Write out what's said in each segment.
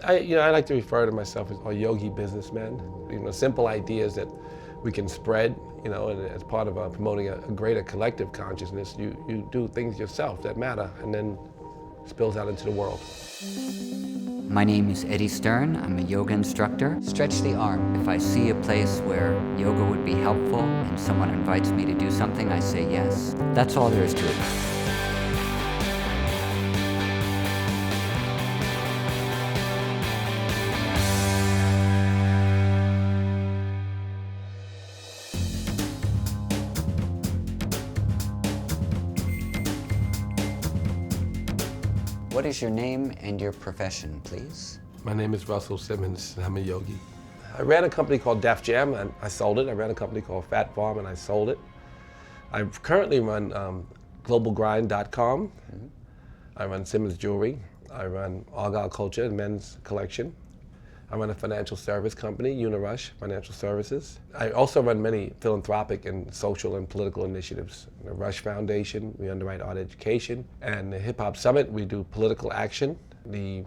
I like to refer to myself as a yogi businessman. Simple ideas that we can spread, and as part of promoting a greater collective consciousness, you do things yourself that matter and then spills out into the world. My name is Eddie Stern. I'm a yoga instructor. Stretch the arm. If I see a place where yoga would be helpful and someone invites me to do something, I say yes. That's all there is to it. What is your name and your profession, please? My name is Russell Simmons, and I'm a yogi. I ran a company called Def Jam, and I sold it. I ran a company called Fat Farm, and I sold it. I currently run globalgrind.com. Mm-hmm. I run Simmons Jewelry. I run Argyle Culture and Men's Collection. I run a financial service company, Unirush Financial Services. I also run many philanthropic and social and political initiatives. The Rush Foundation, we underwrite art education. And the Hip Hop Summit, we do political action. The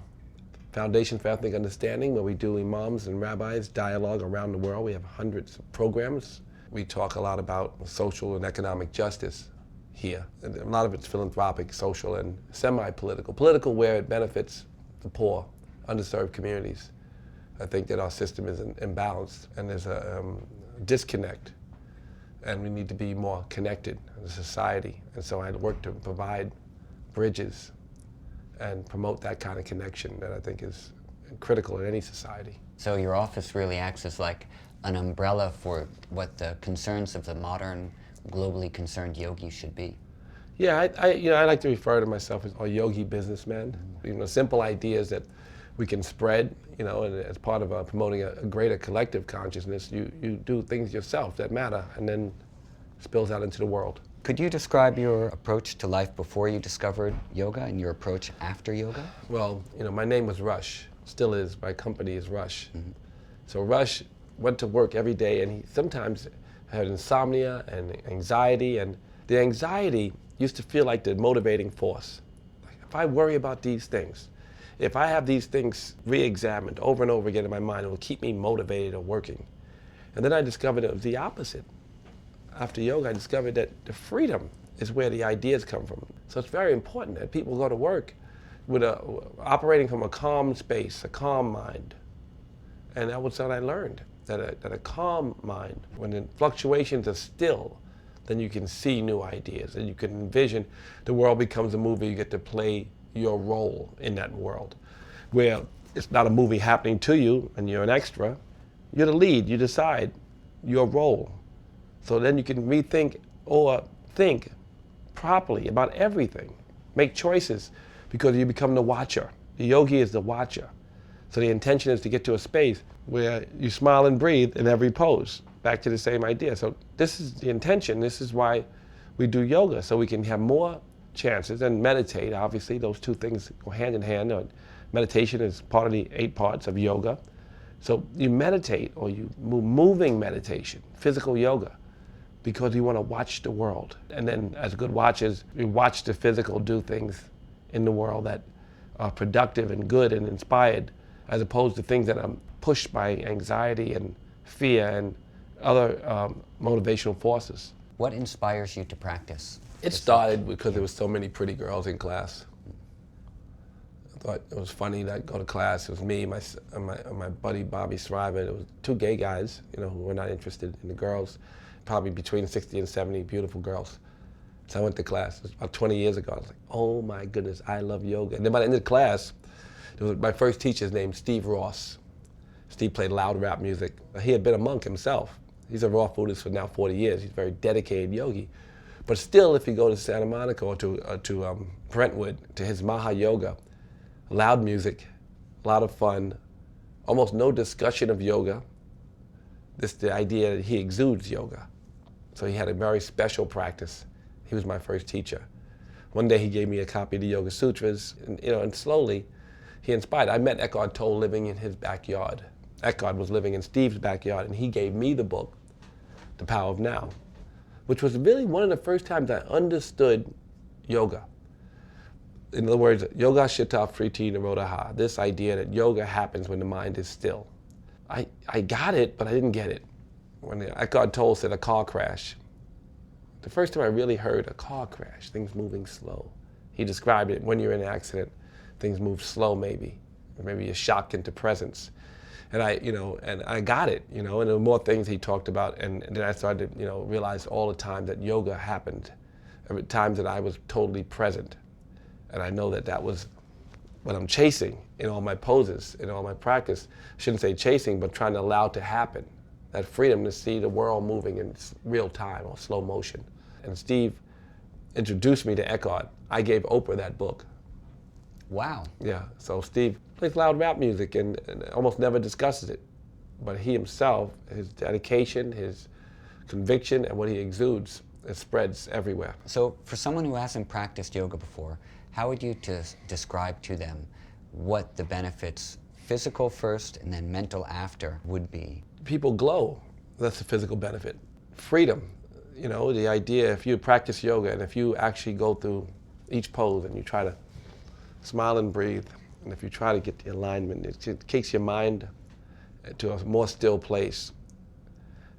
Foundation for Ethnic Understanding, where we do imams and rabbis dialogue around the world. We have hundreds of programs. We talk a lot about social and economic justice here. And a lot of it's philanthropic, social, and semi-political. Political where it benefits the poor, underserved communities. I think that our system is imbalanced and there's a disconnect, and we need to be more connected as a society. And so I work to provide bridges and promote that kind of connection that I think is critical in any society. So your office really acts as like an umbrella for what the concerns of the modern, globally concerned yogi should be. Yeah, I like to refer to myself as a yogi businessman. Simple ideas that we can spread, and as part of promoting a greater collective consciousness, you do things yourself that matter and then spills out into the world. Could you describe your approach to life before you discovered yoga and your approach after yoga? Well, my name was Rush, still is. My company is Rush. Mm-hmm. So Rush went to work every day, and he sometimes had insomnia and anxiety, and the anxiety used to feel like the motivating force. Like, if I worry about these things, if I have these things re-examined over and over again in my mind, it will keep me motivated or working. And then I discovered it was the opposite. After yoga, I discovered that the freedom is where the ideas come from. So it's very important that people go to work with operating from a calm space, a calm mind. And that was what I learned, that a calm mind, when the fluctuations are still, then you can see new ideas and you can envision the world becomes a movie. You get to play your role in that world, where it's not a movie happening to you and you're an extra. You're the lead, you decide your role. So then you can rethink or think properly about everything. Make choices because you become the watcher. The yogi is the watcher. So the intention is to get to a space where you smile and breathe in every pose. Back to the same idea. So this is the intention. This is why we do yoga, so we can have more chances and meditate. Obviously, those two things go hand in hand. Meditation is part of the 8 parts of yoga. So you meditate, or you moving meditation, physical yoga, because you want to watch the world. And then as good watchers, we watch the physical do things in the world that are productive and good and inspired, as opposed to things that are pushed by anxiety and fear and other motivational forces. What inspires you to practice? It started because there was so many pretty girls in class. I thought it was funny that I'd go to class. It was me, my buddy Bobby Shriver. It was 2 gay guys, who were not interested in the girls. Probably between 60 and 70 beautiful girls. So I went to class. It was about 20 years ago. I was like, oh my goodness, I love yoga. And then by the end of the class, my first teacher's named Steve Ross. Steve played loud rap music. He had been a monk himself. He's a raw Buddhist for now 40 years. He's a very dedicated yogi. But still, if you go to Santa Monica or to Brentwood, to his Maha Yoga, loud music, a lot of fun, almost no discussion of yoga. The idea that he exudes yoga. So he had a very special practice. He was my first teacher. One day he gave me a copy of the Yoga Sutras, and slowly he inspired. I met Eckhart Tolle living in his backyard. Eckhart was living in Steve's backyard, and he gave me the book, The Power of Now, which was really one of the first times I understood yoga. In other words, yoga shita priti nirodha, this idea that yoga happens when the mind is still. I got it, but I didn't get it. When Eckhart Tolle said a car crash, the first time I really heard a car crash, things moving slow. He described it when you're in an accident, things move slow maybe, or maybe you're shocked into presence. And I got it, and there were more things he talked about, and then I started to, realize all the time that yoga happened, every times that I was totally present. And I know that that was what I'm chasing in all my poses, in all my practice. I shouldn't say chasing, but trying to allow it to happen. That freedom to see the world moving in real time or slow motion. And Steve introduced me to Eckhart. I gave Oprah that book. Wow. Yeah, so Steve plays loud rap music and almost never discusses it. But he himself, his dedication, his conviction, and what he exudes, it spreads everywhere. So for someone who hasn't practiced yoga before, how would you describe to them what the benefits, physical first and then mental after, would be? People glow. That's the physical benefit. Freedom. The idea, if you practice yoga and if you actually go through each pose and you try to smile and breathe, and if you try to get the alignment, it takes your mind to a more still place.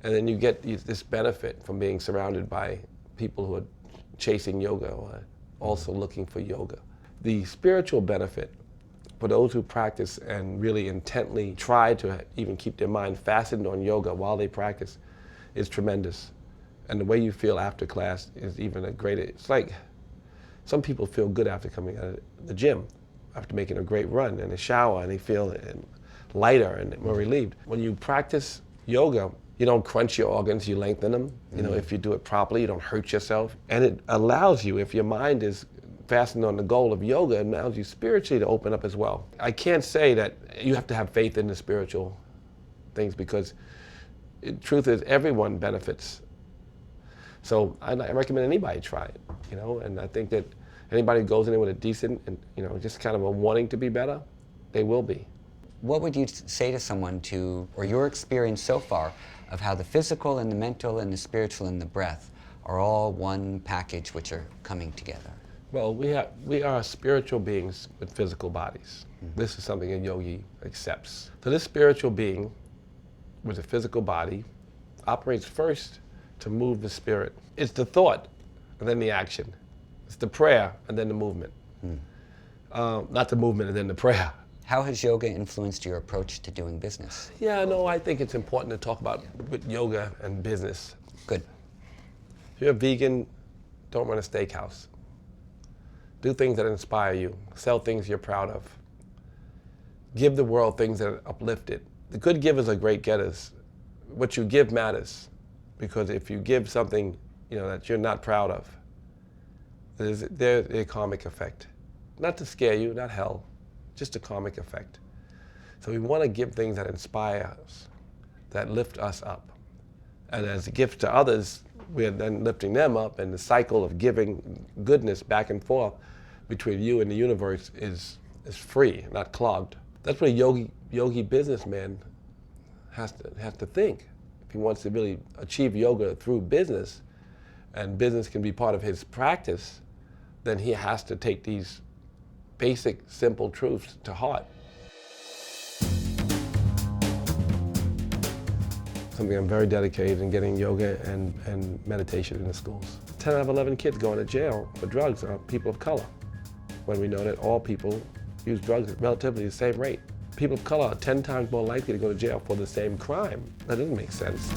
And then you get this benefit from being surrounded by people who are chasing yoga or also looking for yoga. The spiritual benefit for those who practice and really intently try to even keep their mind fastened on yoga while they practice is tremendous. And the way you feel after class is even a greater. It's like some people feel good after coming out of the gym, after making a great run in a shower, and they feel lighter and more relieved. When you practice yoga, you don't crunch your organs, you lengthen them. If you do it properly, you don't hurt yourself. And it allows you, if your mind is fastened on the goal of yoga, it allows you spiritually to open up as well. I can't say that you have to have faith in the spiritual things, because the truth is everyone benefits. So I recommend anybody try it, and I think that anybody who goes in there with a decent and, just kind of a wanting to be better, they will be. What would you say to someone or your experience so far of how the physical and the mental and the spiritual and the breath are all one package which are coming together? Well, we are spiritual beings with physical bodies. Mm-hmm. This is something a yogi accepts. So this spiritual being with a physical body operates first to move the spirit. It's the thought and then the action. It's the prayer and then the movement. Not the movement and then the prayer. How has yoga influenced your approach to doing business? Yeah, no, I think it's important to talk about with yoga and business. Good. If you're a vegan, don't run a steakhouse. Do things that inspire you. Sell things you're proud of. Give the world things that uplift it. The good givers are great getters. What you give matters, because if you give something that you're not proud of, there's a karmic effect. Not to scare you, not hell, just a karmic effect. So we want to give things that inspire us, that lift us up. And as a gift to others, we're then lifting them up, and the cycle of giving goodness back and forth between you and the universe is free, not clogged. That's what a yogi businessman has to think. If he wants to really achieve yoga through business, and business can be part of his practice, then he has to take these basic, simple truths to heart. Something I'm very dedicated in getting yoga and meditation in the schools. 10 out of 11 kids going to jail for drugs are people of color, when we know that all people use drugs at relatively the same rate. People of color are 10 times more likely to go to jail for the same crime. That doesn't make sense.